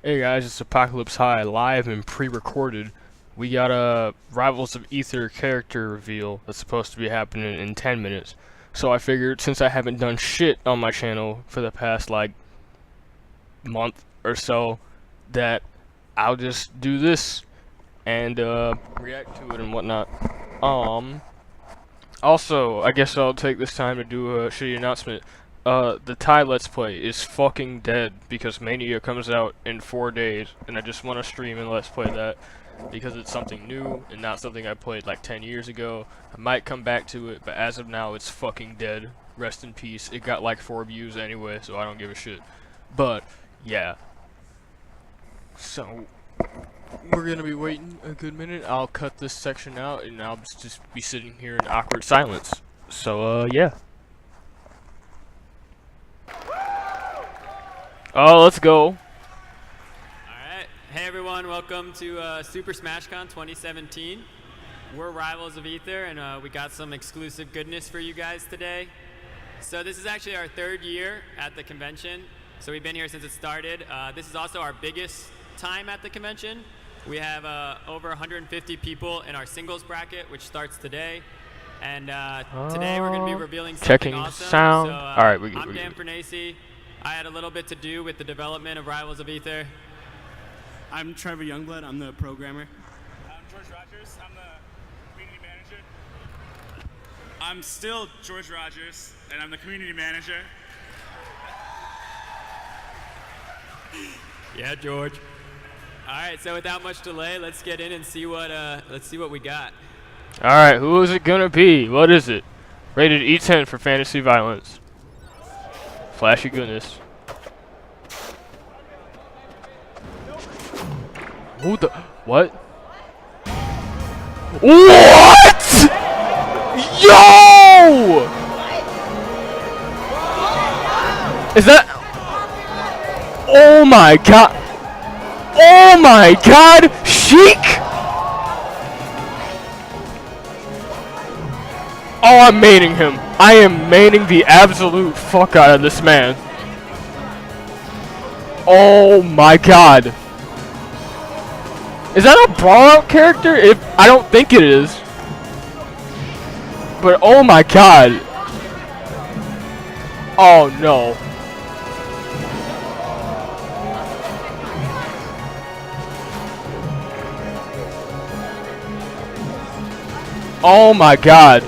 Hey guys, it's Apocalypse High, live and pre-recorded. We got a Rivals of Aether character reveal that's supposed to be happening in 10 minutes. So I figured since I haven't done shit on my channel for the past like month or so, that I'll just do this and react to it and whatnot. Also, I guess I'll take this time to do a shitty announcement. The Thai Let's Play is fucking dead because Mania comes out in 4 days, and I just want to stream and Let's Play that because it's something new and not something I played like 10 years ago. I might come back to it, but as of now, it's fucking dead. Rest in peace. It got like 4 views anyway, so I don't give a shit. But, yeah. So, we're gonna be waiting a good minute. I'll cut this section out, and I'll just be sitting here in awkward silence. So, yeah. Oh, let's go. Alright. Hey everyone, welcome to Super Smash Con 2017. We're Rivals of Aether, and we got some exclusive goodness for you guys today. So this is actually our 3rd year at the convention. So we've been here since it started. This is also our biggest time at the convention. We have over 150 people in our singles bracket, which starts today. And today we're going to be revealing something checking awesome. sound. So, Alright, I'm Dan Fernacey. I had a little bit to do with the development of Rivals of Aether. I'm Trevor Youngblood. I'm the programmer. I'm George Rogers. I'm the community manager. I'm still George Rogers, And I'm the community manager. Yeah, George. All right, so without much delay, let's get in and see what we got. Alright, who is it gonna be? What is it? Rated E10 for fantasy violence. Flashy goodness. Who the? What? What? Yo! Is that? Oh my god! Oh my god! Sheik! Oh, I'm maining him. I am maining the absolute fuck out of this man. Oh my god. Is that a Brawlout character? I don't think it is. But oh my god. Oh no. Oh my god.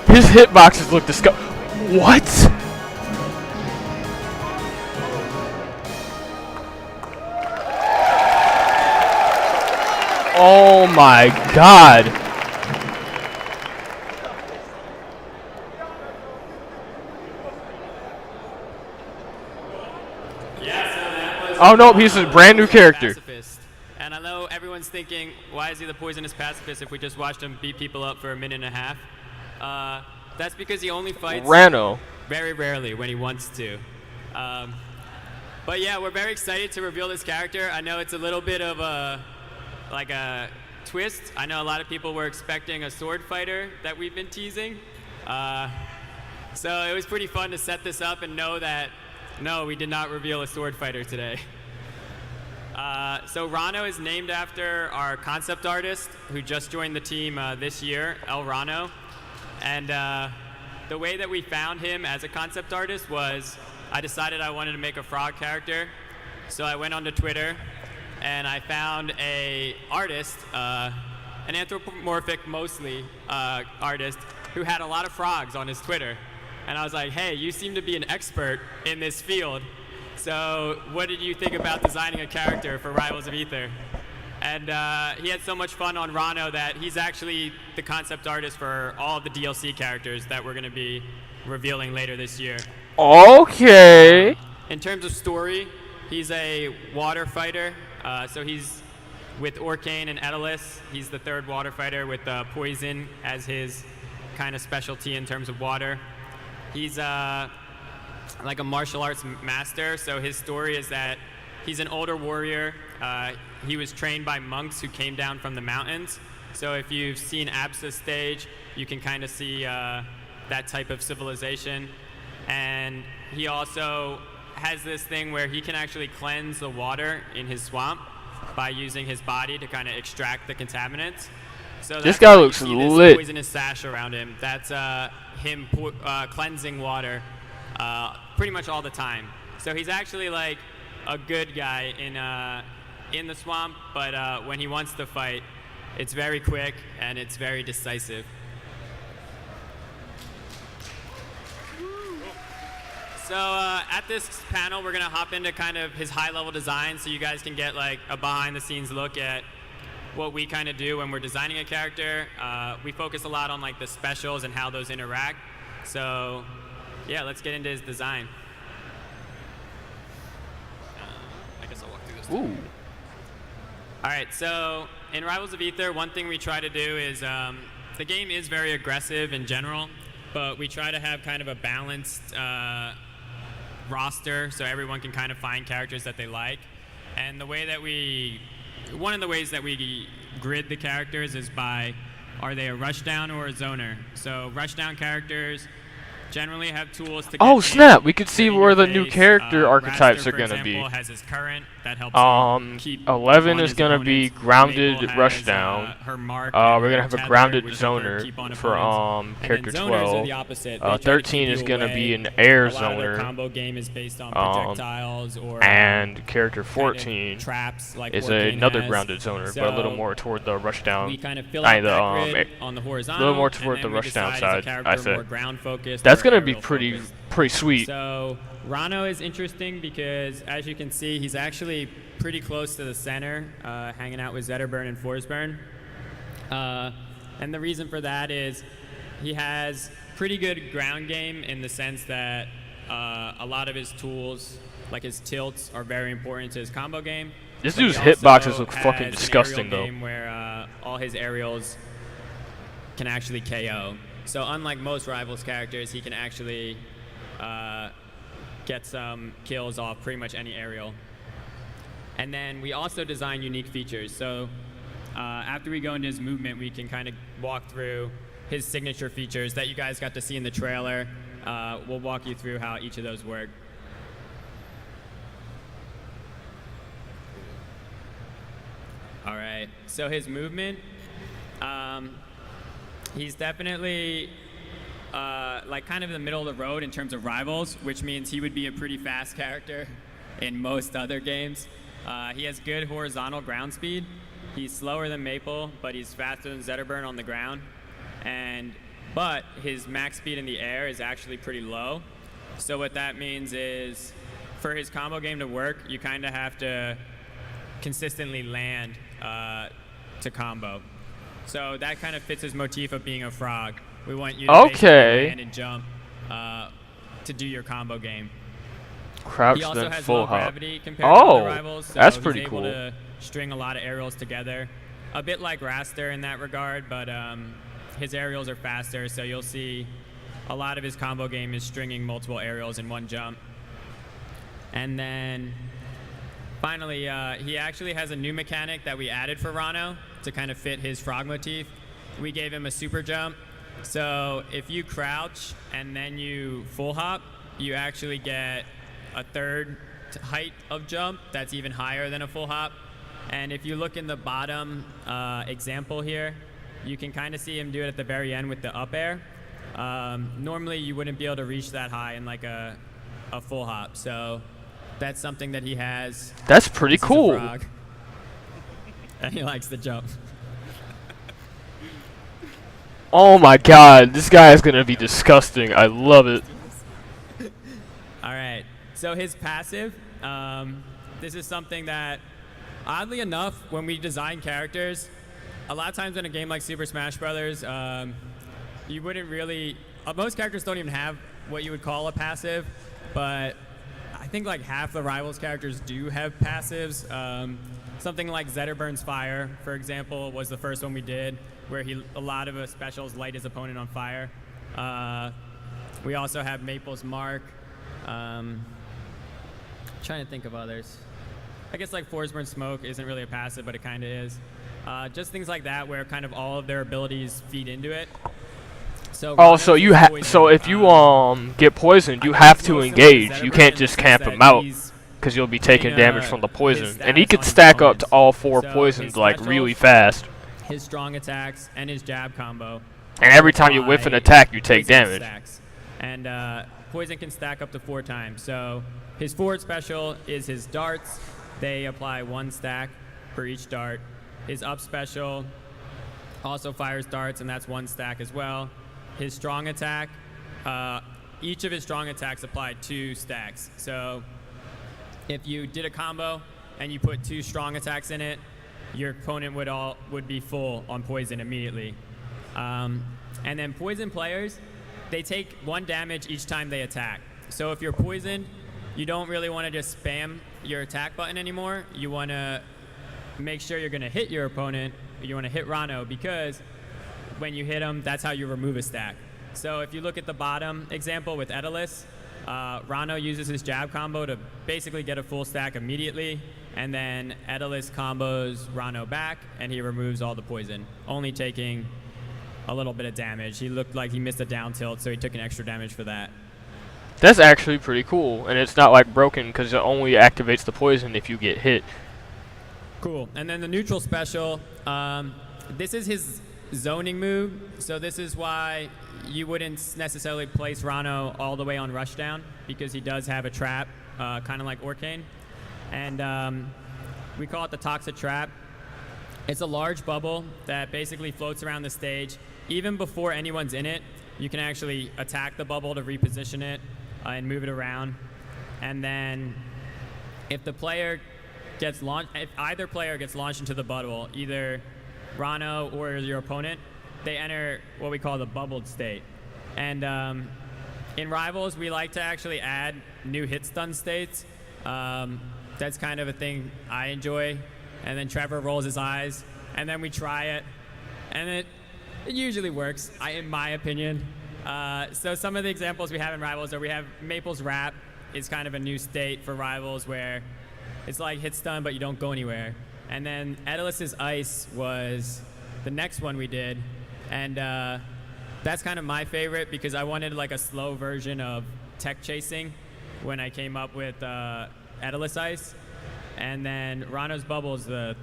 His hitboxes look disgusting. What? Oh my god. Yeah, so that was Oh no, he's a brand new character. Pacifist. And I know everyone's thinking, why is he the poisonous pacifist if we just watched him beat people up for a minute and a half? That's because he only fights Ranno. very rarely when he wants to. But yeah, we're very excited to reveal this character. I know it's a little bit of a twist. I know a lot of people were expecting a sword fighter that we've been teasing. So it was pretty fun to set this up and know that, no, we did not reveal a sword fighter today. So Ranno is named after our concept artist who just joined the team this year, Ranno. And the way that we found him as a concept artist was I decided I wanted to make a frog character. So I went onto Twitter and I found a artist, an anthropomorphic mostly artist who had a lot of frogs on his Twitter. And I was like, hey, you seem to be an expert in this field. So what did you think about designing a character for Rivals of Aether? And he had so much fun on Ranno that he's actually the concept artist for all of the DLC characters that we're going to be revealing later this year. Okay. In terms of story, he's a water fighter. So he's with Orcane and Edelus. He's the 3rd water fighter with Poison as his kind of specialty in terms of water. He's like a martial arts master. So his story is that he's an older warrior. He was trained by monks who came down from the mountains, So if you've seen Absa's stage, you can kind of see that type of civilization. And he also has this thing where he can actually cleanse the water in his swamp by using his body to kind of extract the contaminants. So This guy looks you see this lit. poisonous sash around him. That's him cleansing water pretty much all the time. So he's actually like a good guy in the swamp, but when he wants to fight, it's very quick and it's very decisive. So at this panel, we're gonna hop into kind of his high-level design, so you guys can get like a behind-the-scenes look at what we kind of do when we're designing a character. We focus a lot on like the specials and how those interact. So yeah, let's get into his design. I guess I'll walk through this. Ooh. All right, so in Rivals of Aether, one thing we try to do is the game is very aggressive in general, but we try to have kind of a balanced roster so everyone can kind of find characters that they like. And one of the ways that we grid the characters is by, are they a rushdown or a zoner? So rushdown characters generally have tools to get Oh in, snap! We could see get in where your the new face. character archetypes Raster, are for gonna example, be. has his current that helps him keep 11 on is his gonna be opponents. grounded Maple has, rushdown. her mark We're and gonna her have a tether, grounded which help her zoner keep on for opponents. character And then zoners are 12. the opposite. They try to 13 keep is you gonna away. be an air A lot of their zoner. combo game is based on projectiles or And character kind of 14 traps like is Wargame another has. grounded zoner, but a little So more toward the rushdown. we kind of fill out that grid on the horizontal, little more and toward then the we rushdown decide is a side, character I say. more ground focused That's or gonna be aerial pretty focused. sweet. So Ranno is interesting because, as you can see, he's actually pretty close to the center, hanging out with Zetterburn and Forsburn. And the reason for that is he has pretty good ground game in the sense that a lot of his tools, like his tilts, are very important to his combo game. This But he dude's also hitboxes look has fucking an disgusting, aerial though. game where all his aerials can actually KO. So unlike most Rivals characters, he can actually get some kills off pretty much any aerial. And then we also design unique features. So after we go into his movement, we can kind of walk through his signature features that you guys got to see in the trailer. We'll walk you through how each of those work. All right, so his movement, he's definitely like kind of in the middle of the road in terms of Rivals, which means he would be a pretty fast character in most other games. He has good horizontal ground speed. He's slower than Maple, but he's faster than Zetterburn on the ground. But his max speed in the air is actually pretty low. So what that means is, for his combo game to work, you kind of have to consistently land to combo. So that kind of fits his motif of being a frog. We want you to basically land and jump to do your combo game. Crouch He also then has full low hop. gravity compared to other Rivals, so that's he's pretty able cool. to string a lot of aerials together. A bit like Raster in that regard, but his aerials are faster, so you'll see a lot of his combo game is stringing multiple aerials in one jump. And then finally, he actually has a new mechanic that we added for Ranno to kind of fit his frog motif. We gave him a super jump. So if you crouch and then you full hop, you actually get a third height of jump that's even higher than a full hop. And if you look in the bottom example here, you can kind of see him do it at the very end with the up air. Normally you wouldn't be able to reach that high in like a full hop. So that's something that he has. That's pretty This is a cool. frog. And he likes to jump. Oh my god, this guy is gonna be disgusting. I love it. All right. So his passive, this is something that, oddly enough, when we design characters, a lot of times in a game like Super Smash Brothers, you wouldn't really. Most characters don't even have what you would call a passive, but I think like half the Rivals characters do have passives. Something like Zetterburn's Fire, for example, was the first one we did, where a lot of his specials light his opponent on fire. We also have Maple's Mark. Trying to think of others. I guess like Forsburn's Smoke isn't really a passive, but it kind of is. Just things like that where kind of all of their abilities feed into it. So Oh, Ranno's so you is have poison. so if you get poisoned, you I have think to most similar to engage. You Zetaverse can't in the just sense camp that him out he's because you'll be putting, taking damage from the his poison, and he status could on his stack up to opponents. all 4 So poisons his like really specials, fast. his strong attacks, and his jab combo. And every time you whiff an apply attack, you take poison damage. stacks. And poison can stack up to 4 times. So his forward special is his darts. They apply 1 stack for each dart. His up special also fires darts, and that's 1 stack as well. His strong attack, each of his strong attacks apply 2 stacks. So if you did a combo and you put 2 strong attacks in it, your opponent would be full on poison immediately. And then poison players, they take 1 damage each time they attack. So if you're poisoned, you don't really want to just spam your attack button anymore. You want to make sure you're going to hit your opponent. You want to hit Ranno because when you hit him, that's how you remove a stack. So if you look at the bottom example with Aether, Ranno uses his jab combo to basically get a full stack immediately, and then Aether combos Ranno back, and he removes all the poison, only taking a little bit of damage. He looked like he missed a down tilt, so he took an extra damage for that. That's actually pretty cool, and it's not like broken because it only activates the poison if you get hit. Cool. And then the neutral special, this is his zoning move, so this is why you wouldn't necessarily place Ranno all the way on rushdown, because he does have a trap, kind of like Orcane. And we call it the Toxic Trap. It's a large bubble that basically floats around the stage. Even before anyone's in it, you can actually attack the bubble to reposition it and move it around. And then if the player gets launched, if either player gets launched into the bubble, either Ranno or your opponent, they enter what we call the bubbled state. And in Rivals, we like to actually add new hit stun states. That's kind of a thing I enjoy. And then Trevor rolls his eyes, and then we try it, and it usually works, in my opinion. So some of the examples we have in Rivals are we have Maple's Wrap is kind of a new state for Rivals where it's like hit stun, but you don't go anywhere. And then Aether's Ice was the next one we did, and that's kind of my favorite because I wanted like a slow version of tech chasing when I came up with Aether's Ice. And then Ranno's Bubble is the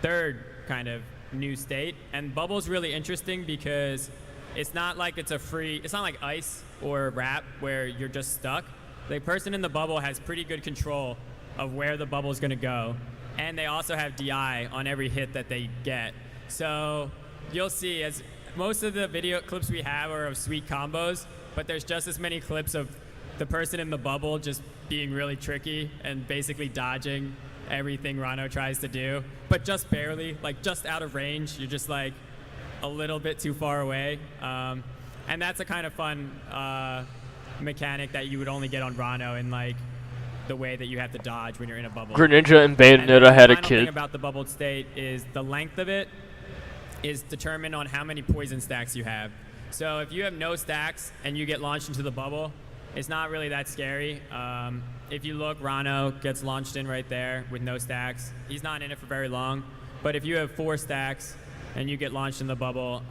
3rd kind of new state. And Bubble's really interesting because it's not like it's not like Ice or Wrap where you're just stuck. The person in the bubble has pretty good control of where the bubble is going to go. And they also have DI on every hit that they get. So you'll see, as most of the video clips we have are of sweet combos, but there's just as many clips of the person in the bubble just being really tricky and basically dodging everything Ranno tries to do, but just barely, like just out of range. You're just like a little bit too far away. And that's a kind of fun mechanic that you would only get on Ranno in like the way that you have to dodge when you're in a bubble. Greninja and Bayonetta had a The final thing kid. about the bubbled state is the length of it is determined on how many poison stacks you have. So if you have no stacks and you get launched into the bubble, it's not really that scary. If you look, Ranno gets launched in right there with no stacks. He's not in it for very long. But if you have 4 stacks and you get launched in the bubble,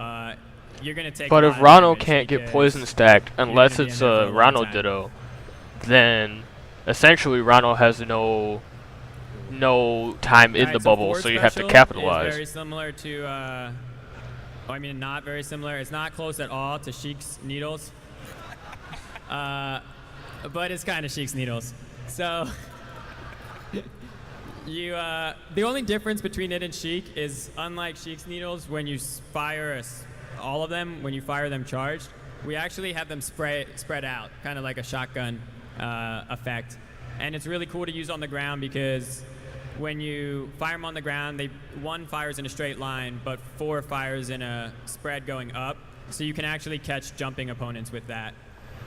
you're going to take But a if lot of Ranno damage can't get because poison stacked unless gonna be it's in a there for a long Ranno time. Ditto, then essentially Ranno has no time in Alright, the so bubble, forward so you have to special capitalize. is very similar to, not very similar. It's not close at all to Sheik's Needles. But it's kind of Sheik's Needles. So the only difference between it and Sheik is, unlike Sheik's Needles, when you fire all of them, when you fire them charged, we actually have them spread out, kind of like a shotgun effect. And it's really cool to use on the ground because when you fire them on the ground, 1 fires in a straight line, but 4 fires in a spread going up. So you can actually catch jumping opponents with that.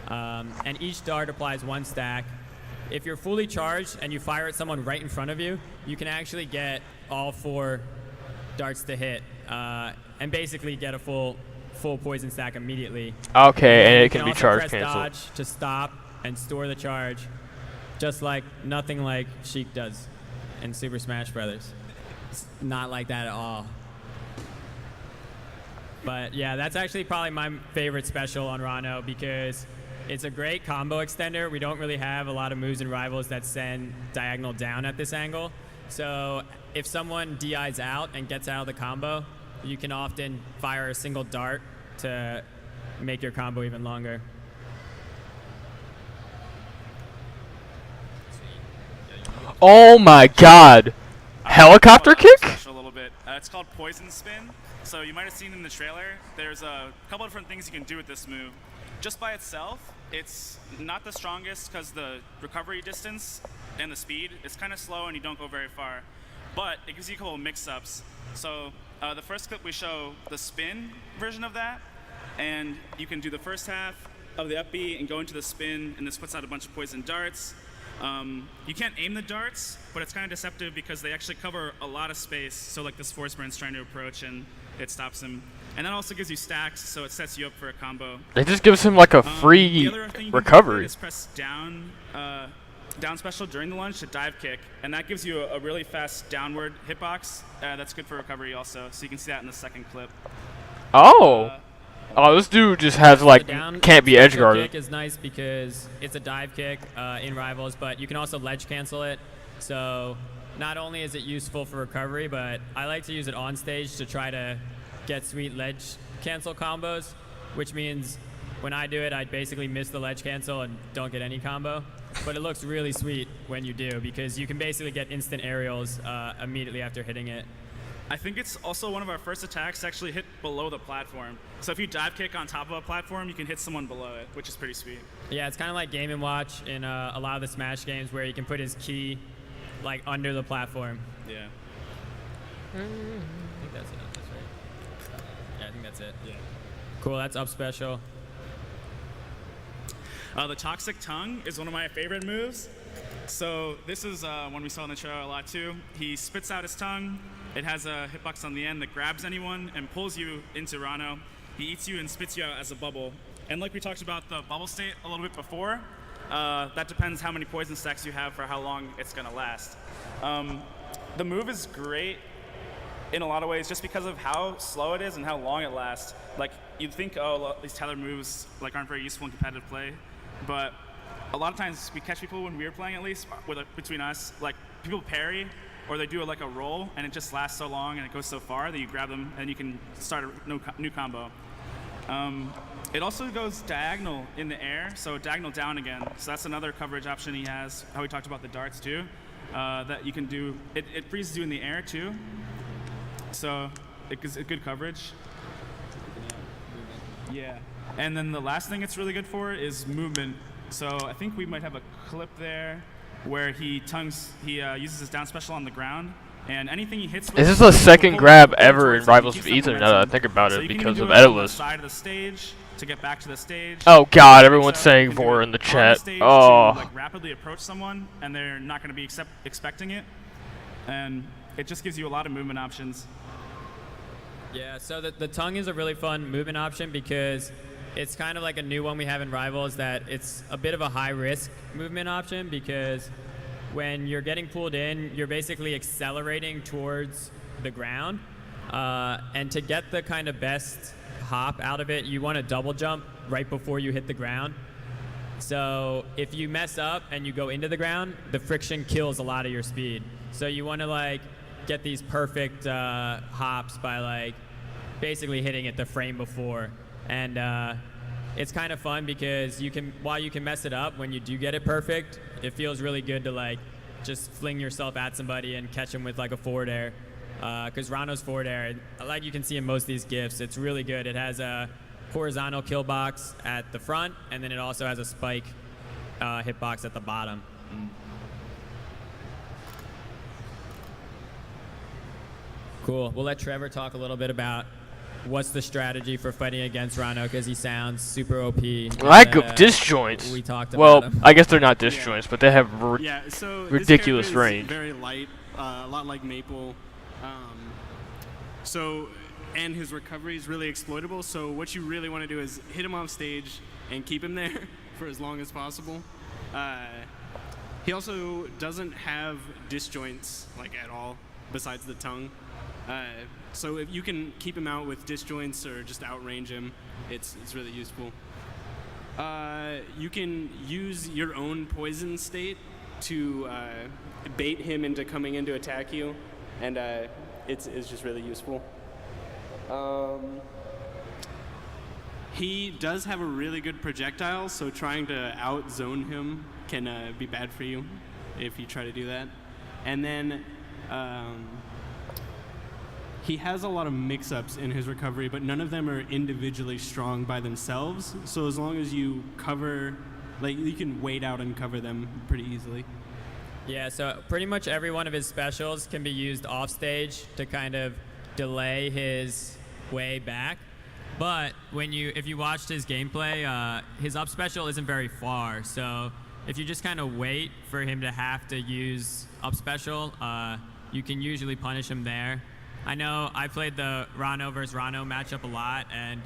And each dart applies 1 stack. If you're fully charged and you fire at someone right in front of you, you can actually get all 4 darts to hit and basically get a full poison stack immediately. Okay, and you it can be also charge press canceled. dodge to stop and store the charge, just like nothing like Sheik does in Super Smash Brothers. It's not like that at all. But yeah, that's actually probably my favorite special on Ranno because it's a great combo extender. We don't really have a lot of moves in Rivals that send diagonal down at this angle. So if someone DIs out and gets out of the combo, you can often fire a single dart to make your combo even longer. Oh my god! Helicopter kick? A little bit. It's called Poison Spin. So you might have seen in the trailer, there's a couple different things you can do with this move. Just by itself, it's not the strongest because the recovery distance and the speed is kind of slow and you don't go very far. But it gives you a couple of mix-ups. So the first clip we show the spin version of that, and you can do the first half of the up B and go into the spin, and this puts out a bunch of poison darts. You can't aim the darts, but it's kind of deceptive because they actually cover a lot of space. So like this Force Burn's trying to approach and it stops him. And that also gives you stacks, so it sets you up for a combo. It just gives him like a free the other thing you recovery. can is press down special during the launch to dive kick, and that gives you a really fast downward hitbox. That's good for recovery also, so you can see that in the second clip. Oh! Oh, this dude just has like, can't be edge guarded. Kick is nice because it's a dive kick in Rivals, but you can also ledge cancel it. So not only is it useful for recovery, but I like to use it on stage to try to get sweet ledge cancel combos, which means when I do it, I basically miss the ledge cancel and don't get any combo. But it looks really sweet when you do because you can basically get instant aerials immediately after hitting it. I think it's also one of our first attacks to actually hit below the platform. So if you dive kick on top of a platform, you can hit someone below it, which is pretty sweet. Yeah, it's kind of like Game & Watch in a lot of the Smash games where you can put his key like under the platform. Yeah. I think that's it. That's right. Yeah, I think that's it. Yeah. Cool, that's up special. The Toxic Tongue is one of my favorite moves. So this is one we saw in the trailer a lot too. He spits out his tongue. It has a hitbox on the end that grabs anyone and pulls you into Ranno. He eats you and spits you out as a bubble. And like we talked about the bubble state a little bit before, that depends how many poison stacks you have for how long it's gonna last. The move is great in a lot of ways just because of how slow it is and how long it lasts. Like you'd think, oh, these tether moves like aren't very useful in competitive play, but a lot of times we catch people when we're playing, at least between us, like people parry or they do like a roll and it just lasts so long and it goes so far that you grab them and you can start a new combo. It also goes diagonal in the air, so diagonal down again. So that's another coverage option he has, how we talked about the darts too, that you can do. It freezes you in the air too, so it gives it good coverage. Yeah, and then the last thing it's really good for is movement. So I think we might have a clip there where he uses his down special on the ground, and anything he hits with. Is this the second grab ever in Rivals of Aether now that I think about it because of Edilis? Side of the stage to get back to the stage. Oh god, everyone's saying Vor in the chat. Oh. To, like, rapidly approach someone, and they're not going to be expecting it, and it just gives you a lot of movement options. Yeah, so the tongue is a really fun movement option because it's kind of like a new one we have in Rivals that it's a bit of a high-risk movement option because when you're getting pulled in, you're basically accelerating towards the ground. And to get the kind of best hop out of it, you want to double jump right before you hit the ground. So if you mess up and you go into the ground, the friction kills a lot of your speed. So you want to like get these perfect hops by like basically hitting it the frame before. And it's kind of fun because while you can mess it up, when you do get it perfect, it feels really good to like just fling yourself at somebody and catch them with like a forward air. Because Ranno's forward air, like you can see in most of these GIFs, it's really good. It has a horizontal kill box at the front, and then it also has a spike hitbox at the bottom. Cool. We'll let Trevor talk a little bit about what's the strategy for fighting against Ranno, because he sounds super OP. Lack of disjoints. We talked about well, him. I guess they're not disjoints, but they have so ridiculous this range. Very light, a lot like Maple. And his recovery is really exploitable. So what you really want to do is hit him off stage and keep him there for as long as possible. He also doesn't have disjoints like at all. besides the tongue. So if you can keep him out with disjoints or just outrange him, it's really useful. You can use your own poison state to bait him into coming in to attack you, and it's just really useful. He does have a really good projectile, so trying to out-zone him can be bad for you if you try to do that. And then he has a lot of mix-ups in his recovery, but none of them are individually strong by themselves. So as long as you cover, like, you can wait out and cover them pretty easily. Yeah, so pretty much every one of his specials can be used off stage to kind of delay his way back. But if you watched his gameplay, his up special isn't very far. So if you just kind of wait for him to have to use up special, you can usually punish him there. I know I played the Ranno versus Ranno matchup a lot, and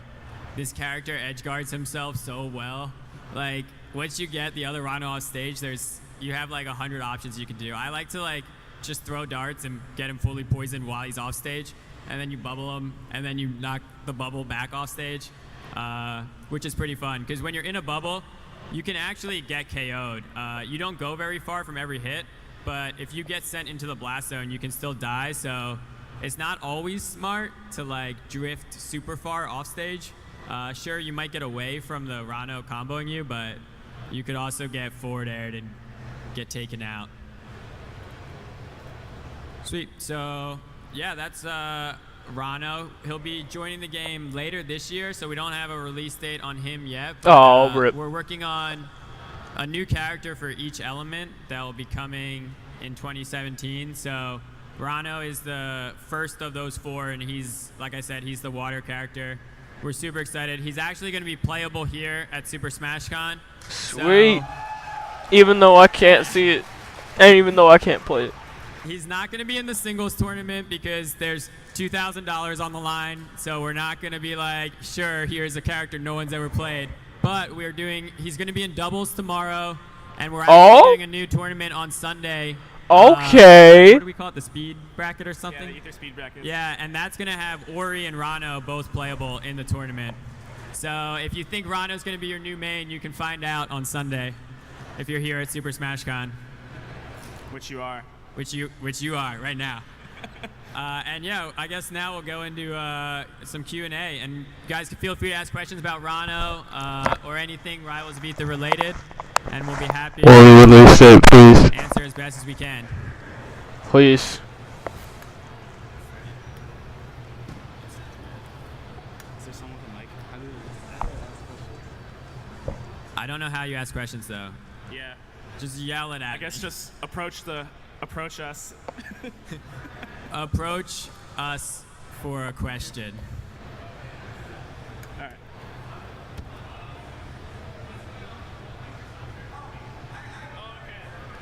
this character edge guards himself so well. Like, once you get the other Ranno off stage, you have like 100 options you can do. I like to like just throw darts and get him fully poisoned while he's off stage, and then you bubble him, and then you knock the bubble back off stage, which is pretty fun. Because when you're in a bubble, you can actually get KO'd. You don't go very far from every hit, but if you get sent into the blast zone, you can still die. So it's not always smart to like drift super far off stage. Sure, you might get away from the Ranno comboing you, but you could also get forward aired and get taken out. Sweet. So yeah, that's Ranno. He'll be joining the game later this year, so we don't have a release date on him yet. But, rip. We're working on a new character for each element that will be coming in 2017. So Ranno is the first of those 4, and he's, like I said, he's the water character. We're super excited. He's actually going to be playable here at Super Smash Con. Sweet. So, even though I can't see it, and even though I can't play it. he's not going to be in the singles tournament because there's $2,000 on the line. So we're not going to be like, sure, here's a character no one's ever played. But he's going to be in doubles tomorrow, and we're actually doing a new tournament on Sunday. Okay. What do we call it? The speed bracket or something? Yeah, the Aether speed bracket. Yeah, and that's going to have Ori and Ranno both playable in the tournament. So if you think Ranno's going to be your new main, you can find out on Sunday if you're here at Super Smash Con. Which you are. Which you are right now. And yeah, I guess now we'll go into some Q&A. And you guys can feel free to ask questions about Ranno or anything Rivals of Aether related. And we'll be happy to release it, please. answer as best as we can. Please. Is there someone with a mic? I don't know how you ask questions though. Yeah. Just yell it at I guess me. just approach us. Approach us for a question. All right.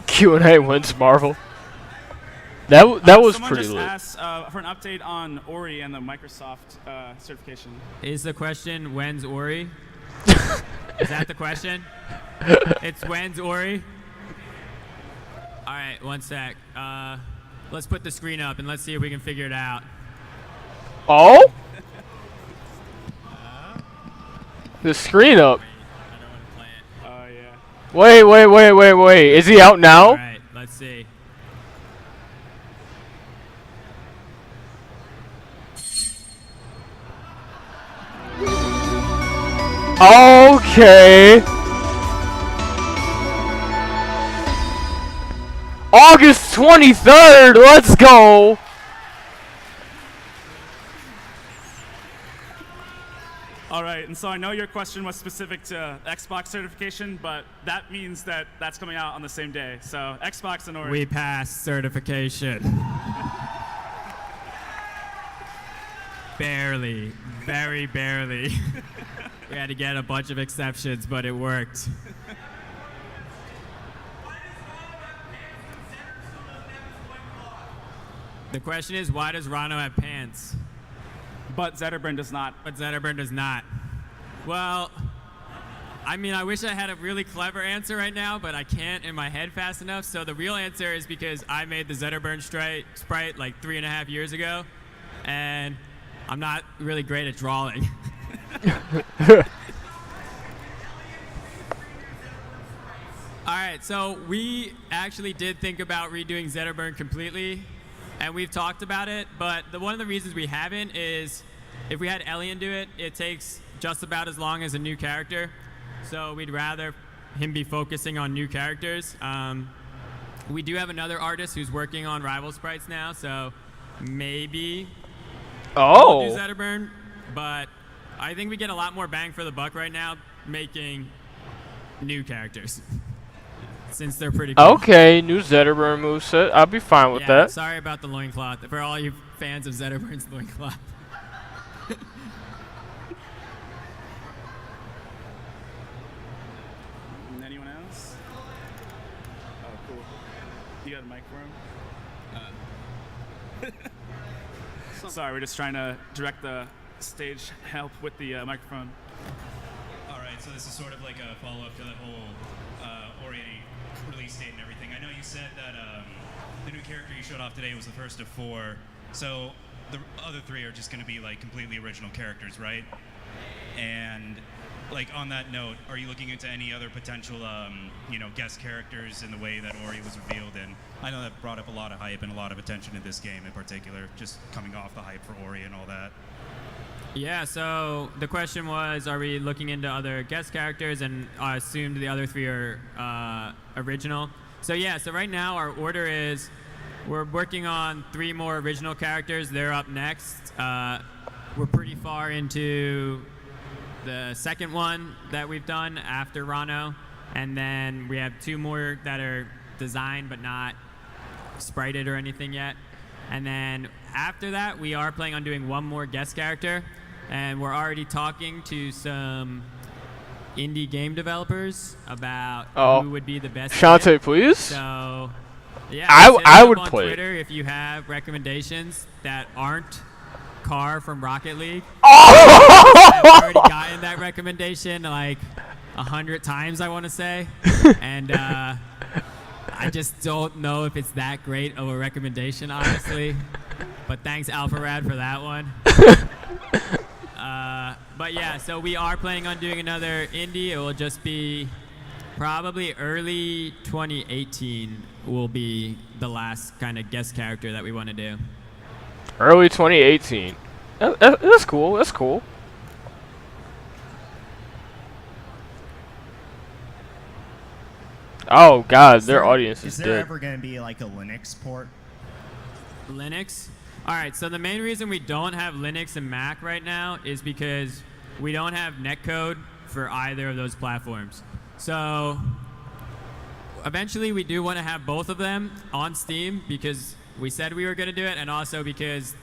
Q&A wins Marvel. That was Someone pretty just lit. asked for an update on Ori and the Microsoft certification. Is the question when's Ori? Is that the question? It's when's Ori? All right, one sec. Let's put the screen up and let's see if we can figure it out. Oh? The screen up. I don't want to play it. Oh yeah. Wait. Is he out now? All right, let's see. Okay. August 23rd, let's go. All right, and so I know your question was specific to Xbox certification, but that means that that's coming out on the same day. So Xbox and Ori. We passed certification. Barely, very barely. We had to get a bunch of exceptions, but it worked. The question is, why does Ranno have pants? But Zetterburn does not. But Zetterburn does not. Well, I mean, I wish I had a really clever answer right now, but I can't in my head fast enough. So the real answer is because I made the Zetterburn sprite like 3.5 years ago, and I'm not really great at drawing. All right, so we actually did think about redoing Zetterburn completely, and we've talked about it, but one of the reasons we haven't is if we had Elian do it, it takes just about as long as a new character, so we'd rather him be focusing on new characters. We do have another artist who's working on rival sprites now, so maybe we'll do Zetterburn, but I think we get a lot more bang for the buck right now making new characters. Since they're pretty cool. Okay, new Zetterburn moveset. I'll be fine with that. Sorry about the loincloth. For all you fans of Zetterburn's loincloth. Anyone else? Oh, cool. You got a mic for him? Sorry, we're just trying to direct the stage help with the microphone. All right, so this is sort of like a follow-up to that whole Ori release date and everything. I know you said that the new character you showed off today was the first of 4, so the other 3 are just going to be like completely original characters, right? And like on that note, are you looking into any other potential, guest characters in the way that Ori was revealed? And I know that brought up a lot of hype and a lot of attention in this game in particular, just coming off the hype for Ori and all that. Yeah, so the question was, are we looking into other guest characters? And I assumed the other 3 are original. So yeah, so right now our order is we're working on 3 more original characters. They're up next. We're pretty far into the second one that we've done after Ranno. And then we have 2 more that are designed but not sprited or anything yet. And then after that, we are planning on doing 1 more guest character. And we're already talking to some indie game developers about who would be the best. Shantae, please. So, yeah, I would on play Twitter if you have recommendations that aren't Carr from Rocket League. I've already gotten that recommendation like 100 times, I want to say, and I just don't know if it's that great of a recommendation, honestly. But thanks, Alpharad, for that one. But yeah, so we are planning on doing another indie. It will just be probably early 2018 will be the last kind of guest character that we want to do. Early 2018. That's cool. That's cool. Oh God, their audience is there dead. ever going to be like a Linux port? Linux? All right, so the main reason we don't have Linux and Mac right now is because we don't have netcode for either of those platforms. So eventually we do want to have both of them on Steam because we said we were going to do it, and also because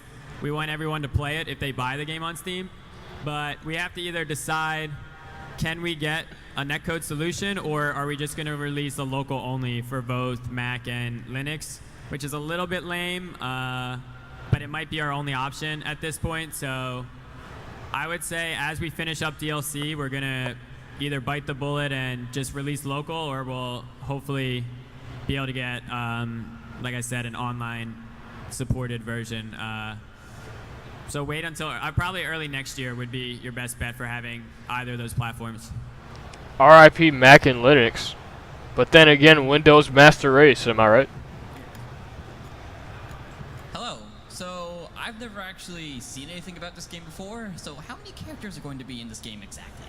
we want everyone to play it if they buy the game on Steam. But we have to either decide, can we get a netcode solution, or are we just going to release a local only for both Mac and Linux, which is a little bit lame. But it might be our only option at this point. So I would say as we finish up DLC, we're going to either bite the bullet and just release local, or we'll hopefully be able to get, like I said, an online supported version. So wait until probably early next year would be your best bet for having either of those platforms. RIP Mac and Linux. But then again, Windows Master Race, am I right? Hello. So I've never actually seen anything about this game before. So how many characters are going to be in this game exactly?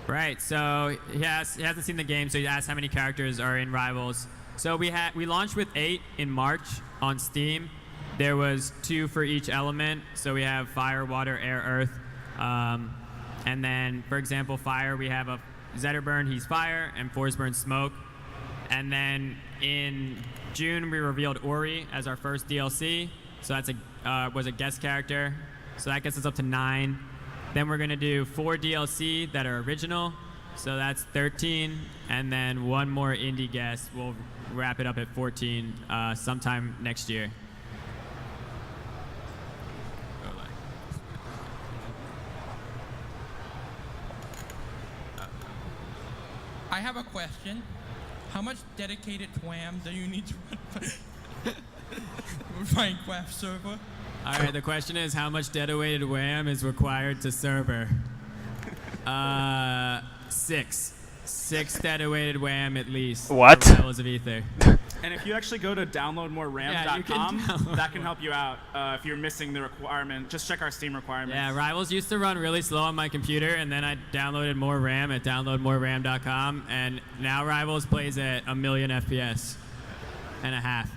Right. So he hasn't seen the game, so he asked how many characters are in Rivals. So we launched with 8 in March on Steam. There was 2 for each element. So we have fire, water, air, earth. And then, for example, fire, we have a Zetterburn, he's fire, and Forsburn, smoke. And then in June, we revealed Ori as our first DLC. So that's was a guest character. So that gets us up to 9. Then we're going to do 4 DLC that are original. So that's 13. And then 1 more indie guest. We'll wrap it up at 14 sometime next year. I have a question. How much dedicated WAM do you need to run Minecraft server? All right, the question is how much dedicated WAM is required to server? 6. 6 dedicated WAM at least. What? For Rivals of Aether. And if you actually go to downloadmoreram.com, Yeah, you can download that can help you out if you're missing the requirement. Just check our Steam requirements. Yeah, Rivals used to run really slow on my computer, and then I downloaded more RAM at downloadmoreram.com, and now Rivals plays at 1,000,000 FPS and a half.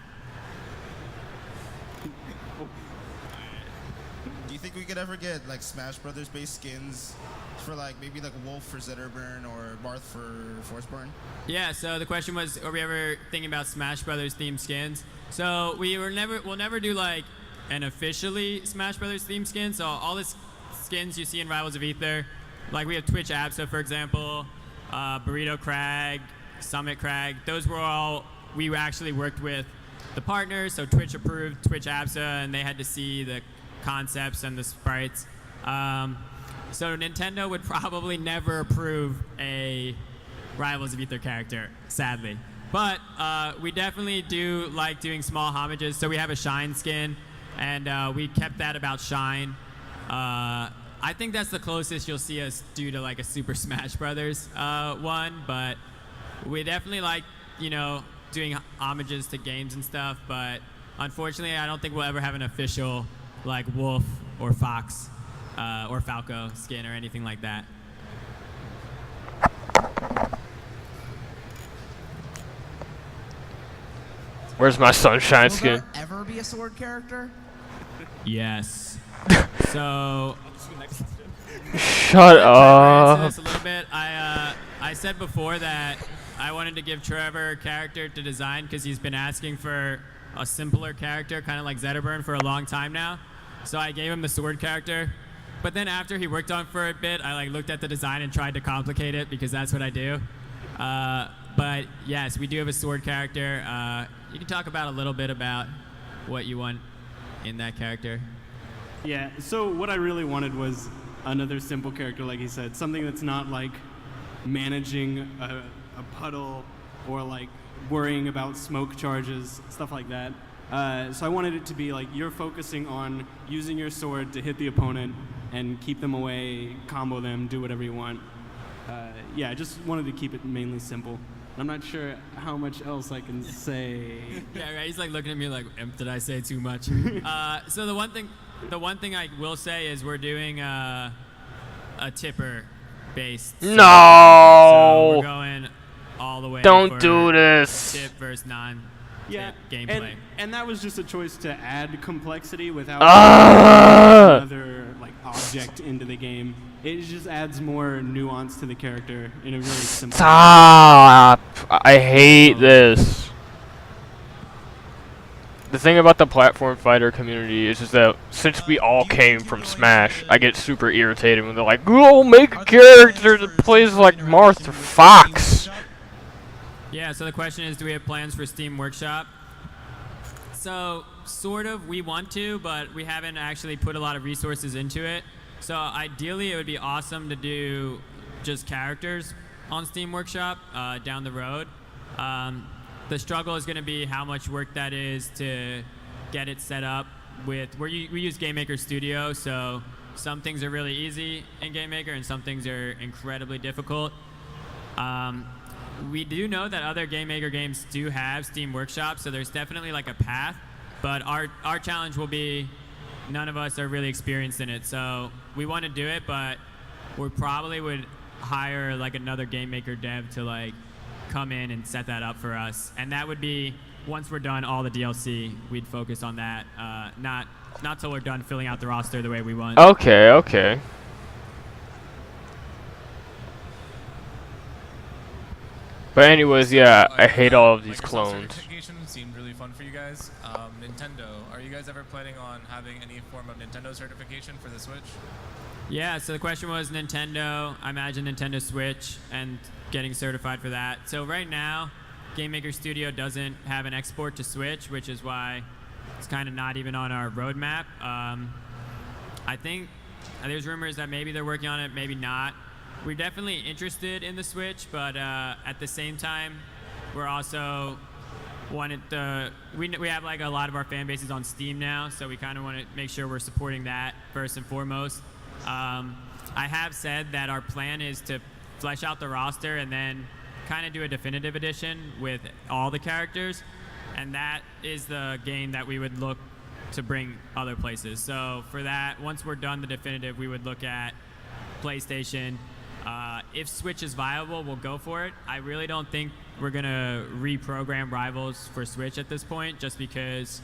Do you think we could ever get like Smash Brothers based skins for like maybe like Wolf for Zetterburn or Marth for Forceburn? Yeah, so the question was, are we ever thinking about Smash Brothers themed skins? So we'll never do like an officially Smash Brothers themed skin. So all the skins you see in Rivals of Aether, like we have Twitch Absa, for example, Burrito Crag, Summit Crag. Those were all we actually worked with the partners. So Twitch approved Twitch Absa, and they had to see the concepts and the sprites. So Nintendo would probably never approve a Rivals of Aether character, sadly. But we definitely do like doing small homages. So we have a Shine skin, and we kept that about Shine. I think that's the closest you'll see us do to like a Super Smash Brothers one. But we definitely like, doing homages to games and stuff. But unfortunately, I don't think we'll ever have an official like Wolf or Fox or Falco skin or anything like that. Where's my sunshine Will skin? there ever be a sword character? Yes. So Shut answer up. this a little bit. I said before that I wanted to give Trevor a character to design because he's been asking for a simpler character, kind of like Zetterburn, for a long time now. So I gave him the sword character. But then after he worked on it for a bit, I looked at the design and tried to complicate it because that's what I do. But yes, we do have a sword character. You can talk about a little bit about what you want in that character. Yeah, so what I really wanted was another simple character, like he said, something that's not like managing a puddle or like worrying about smoke charges, stuff like that. So I wanted it to be like you're focusing on using your sword to hit the opponent and keep them away, combo them, do whatever you want. Yeah, I just wanted to keep it mainly simple. I'm not sure how much else I can say. Yeah, right. He's like looking at me like, did I say too much? So the one thing I will say is we're doing a tipper based. So we're No. going all the way. Don't for do this. Tip versus non. Yeah, gameplay. and that was just a choice to add complexity without Ah! another like object into the game. It just adds more nuance to the character in a really simple. Stop. I hate this. The thing about the platform fighter community is that since we all came from Smash, I get super irritated when they're like, "Oh, make a character that plays like Marth or Fox." Yeah, so the question is, do we have plans for Steam Workshop? So, sort of, we want to, but we haven't actually put a lot of resources into it. So, ideally, it would be awesome to do just characters on Steam Workshop down the road. The struggle is going to be how much work that is to get it set up with, we use GameMaker Studio, so some things are really easy in GameMaker and some things are incredibly difficult. We do know that other GameMaker games do have Steam Workshop, so there's definitely like a path, but our challenge will be none of us are really experienced in it, so we want to do it, but we probably would hire like another GameMaker dev to like come in and set that up for us, and that would be once we're done all the DLC, we'd focus on that, not till we're done filling out the roster the way we want. Okay. But anyways, yeah, I hate all of these Microsoft clones. certification seemed really fun for you guys. Nintendo, are you guys ever planning on having any form of Nintendo certification for the Switch? Yeah, so the question was Nintendo, I imagine Nintendo Switch, and getting certified for that. So right now, GameMaker Studio doesn't have an export to Switch, which is why it's kind of not even on our roadmap. I think there's rumors that maybe they're working on it, maybe not. we're definitely interested in the Switch, but at the same time, we're also wanted to. We have like a lot of our fan bases on Steam now, so we kind of want to make sure we're supporting that first and foremost. I have said that our plan is to flesh out the roster and then kind of do a definitive edition with all the characters, and that is the game that we would look to bring other places. So for that, once we're done the definitive, we would look at PlayStation. If Switch is viable, we'll go for it. I really don't think we're gonna reprogram Rivals for Switch at this point, just because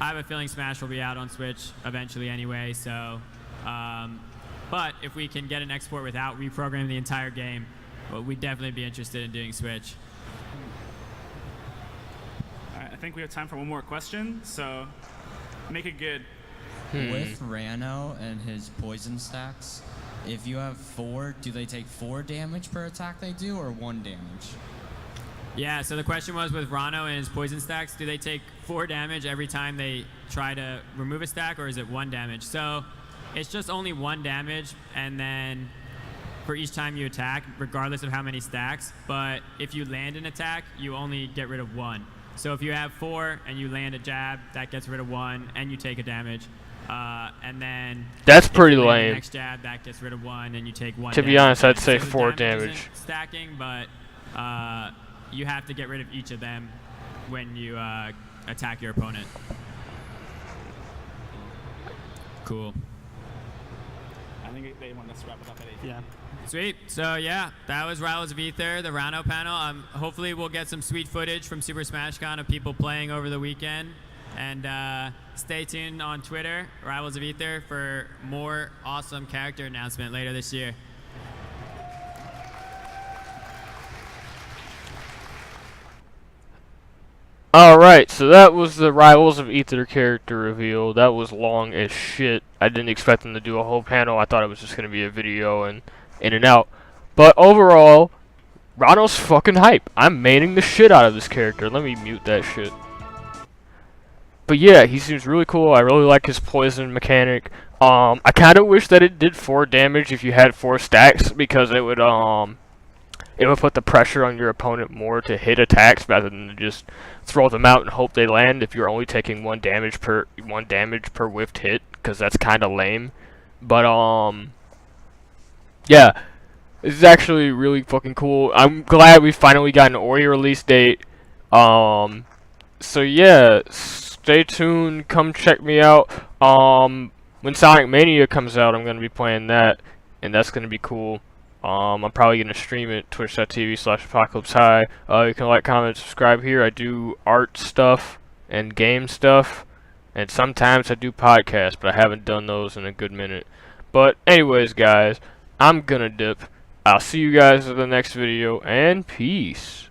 I have a feeling Smash will be out on Switch eventually anyway. So, but if we can get an export without reprogramming the entire game, well, we'd definitely be interested in doing Switch. All right, I think we have time for one more question, so make it good. With Ranno and his poison stacks, if you have 4, do they take 4 damage per attack they do, or 1 damage? Yeah, so the question was with Ranno and his poison stacks, do they take 4 damage every time they try to remove a stack, or is it 1 damage? So it's just only 1 damage, and then for each time you attack, regardless of how many stacks. But if you land an attack, you only get rid of 1. So if you have 4 and you land a jab, that gets rid of 1, and you take a damage. And then That's pretty if you land the lame. next jab, that gets rid of 1, and you take 1. To be damage. honest, I'd say So the 4 damage damage. isn't stacking, but you have to get rid of each of them when you attack your opponent. Cool. I think they want us to wrap it up at 8. Yeah. Sweet. So yeah, that was Rivals of Aether, the Ranno panel. Hopefully we'll get some sweet footage from Super Smash Con of people playing over the weekend. And stay tuned on Twitter, Rivals of Aether, for more awesome character announcement later this year. Alright, so that was the Rivals of Aether character reveal. That was long as shit. I didn't expect them to do a whole panel. I thought it was just going to be a video and in and out. But overall, Ranno's fucking hype. I'm maining the shit out of this character. Let me mute that shit. But yeah, he seems really cool. I really like his poison mechanic. I kind of wish that it did 4 damage if you had 4 stacks, because it would put the pressure on your opponent more to hit attacks rather than to just throw them out and hope they land if you're only taking 1 damage per whiffed hit, because that's kind of lame. But yeah, this is actually really fucking cool. I'm glad we finally got an Ori release date. So yeah, stay tuned. Come check me out. When Sonic Mania comes out, I'm gonna be playing that, and that's gonna be cool. I'm probably going to stream it, twitch.tv/ApocalypseHigh. You can like, comment, subscribe here. I do art stuff and game stuff, and sometimes I do podcasts, but I haven't done those in a good minute. But anyways, guys, I'm going to dip. I'll see you guys in the next video, and peace.